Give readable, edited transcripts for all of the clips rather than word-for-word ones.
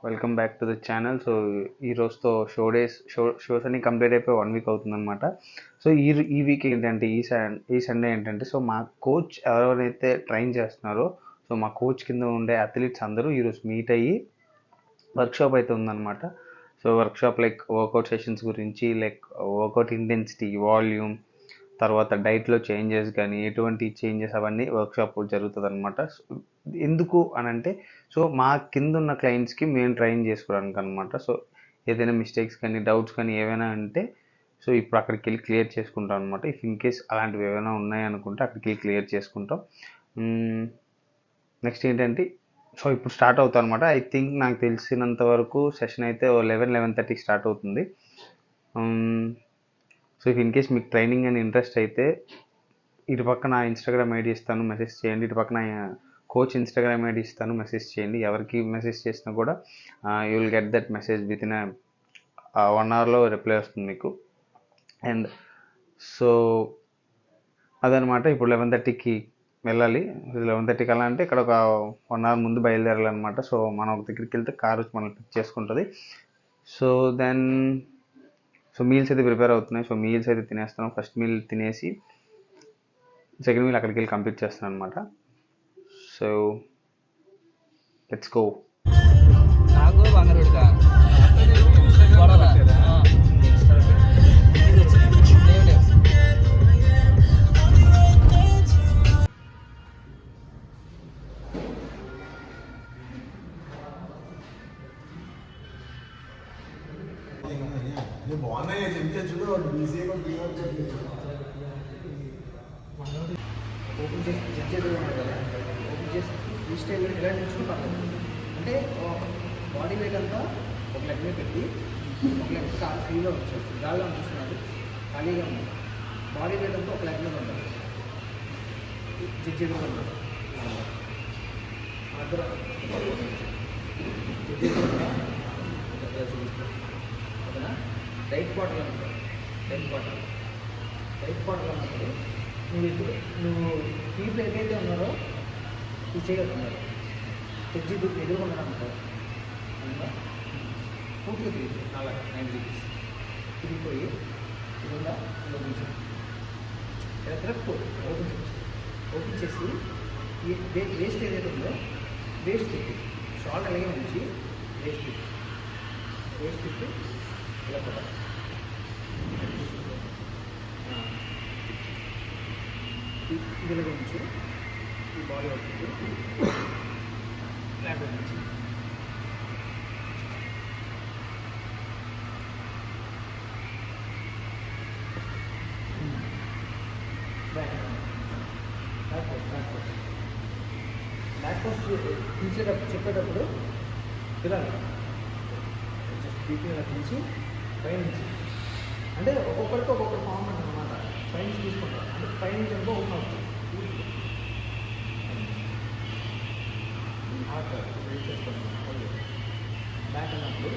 Welcome back to the channel. So ఈ రోజుతో shows అన్ని కంప్లీట్ అయిపోయి 1 వీక్ అవుతుందన్నమాట. సో ఈ వీక్ ఏంటంటే ఈ సండే ఏంటంటే, సో మా కోచ్ ఎవరైతే ట్రైన్ చేస్తున్నారో, సో మా కోచ్ కింద ఉండే అథ్లీట్స్ అందరూ ఈరోజు మీట్ అయ్యి వర్క్షాప్ అయితే ఉందన్నమాట. So workshop like workout sessions గురించి, లైక్ వర్కౌట్ ఇంటెన్సిటీ, వాల్యూమ్, తర్వాత డైట్లో చేంజెస్ కానీ ఎటువంటి చేంజెస్ అవన్నీ వర్క్షాప్ జరుగుతుంది అనమాట. ఎందుకు అని అంటే, సో మా కింద ఉన్న క్లయింట్స్కి మేము ట్రైన్ చేసుకోవడానికి అనమాట. సో ఏదైనా మిస్టేక్స్ కానీ డౌట్స్ కానీ ఏవైనా అంటే, సో ఇప్పుడు అక్కడికి వెళ్ళి క్లియర్ చేసుకుంటాం అనమాట. ఇఫ్ ఇన్ కేస్ అలాంటివి ఏమైనా ఉన్నాయనుకుంటే అక్కడికి వెళ్ళి క్లియర్ చేసుకుంటాం. నెక్స్ట్ ఏంటంటే, సో ఇప్పుడు స్టార్ట్ అవుతాం అనమాట. ఐ థింక్ నాకు తెలిసినంత వరకు సెషన్ అయితే 11:30 స్టార్ట్ అవుతుంది. సో ఇఫ్ ఇన్ కేస్ మీకు ట్రైనింగ్ అని ఇంట్రెస్ట్ అయితే, ఇటు పక్కన ఇన్స్టాగ్రామ్ ఐడి ఇస్తాను, మెసేజ్ చేయండి. ఇటు పక్కన కోచ్ ఇన్స్టాగ్రామ్ ఐడి ఇస్తాను, మెసేజ్ చేయండి. ఎవరికి మెసేజ్ చేసినా కూడా you will get that message with in 1 అవర్లో రిప్లై వస్తుంది మీకు. అండ్ సో అదనమాట. ఇప్పుడు 11:30కి వెళ్ళాలి. 11:30 కల్లా అంటే ఇక్కడ ఒక 1 అవర్ ముందు బయలుదేరాలన్నమాట. సో మనం ఒక దగ్గరికి వెళ్తే కార్ వచ్చి మనల్ని పిక్ చేసుకుంటుంది. సో దెన్ మీల్స్ అయితే ప్రిపేర్ అవుతున్నాయి. సో మీల్స్ అయితే తినేస్తున్నాం. ఫస్ట్ మీల్ తినేసి సెకండ్ మీల్ అక్కడికి వెళ్ళి కంప్లీట్ చేస్తున్నాను అనమాట. So let's go. బాగున్నాయి చూడు బీసీఏ ఓపెన్ చేసి జడ్జెడ్ కదా, ఓపెన్ చేసి ఈ స్టైల్ ఇలా నిల్చుకుంటాను. అంటే బాడీ వెయిట్ అంతా ఒక లెగ్ మీద పెట్టి ఒక లెగ్ కాలు ఫ్రీగా వచ్చాడు, గాల్లో చూస్తున్నారు, ఖాళీగా ఉంది. బాడీ వెయిట్ అంతా ఒక లెగ్ మీద ఉండాలి. జడ్జెడ్ ఉన్నాడు అక్కడ ఓకేనా. రైట్ క్వార్టర్ అనుకో, రైట్ క్వార్టర్ అన్నప్పుడు నువ్వు పీపుల్ ఏదైతే ఉన్నారో ఇది చేయగలుగుతున్నారు. జడ్జి ఎదురుకున్నాను అనుకో, పూర్తిగా తిరిగి అలా 90 degrees తిరిగిపోయి ఇదిగా ఓపెన్ కరెక్ట్ ఓపెన్ చేసి ఈ వేస్ట్ ఏదైతే ఉందో వేస్ట్ తిప్పి షార్ట్ అలాగే ఉంచి వేస్ట్ తిప్పి ఇలా కొట్టాలి. ఇదిలో నుంచి ఈ బాడీ అవుతుంది ఫ్లాట్ నుంచి బ్యాక్ పోస్ట్ చెప్పేటప్పుడు ఇలా బీపీ ఇలా తీసి పైనుంచి, అంటే ఒక్కొక్కరికి ఒక్కొక్క ఫామ్ అనమాట. పైనుంచి తీసుకుంటారు, అంటే పైనుంచి అనుకో ఓపెన్ అవుతుంది. వెయిట్ చేసుకోండి. బ్యాక్ అన్నప్పుడు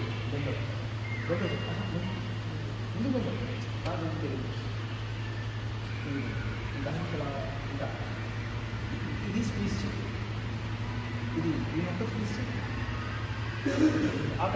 ఎందుకు ఇంకా ఇది స్క్వీజ్ చేయండి, ఇది మొత్తం స్క్వీజ్ చేయండి. ఆట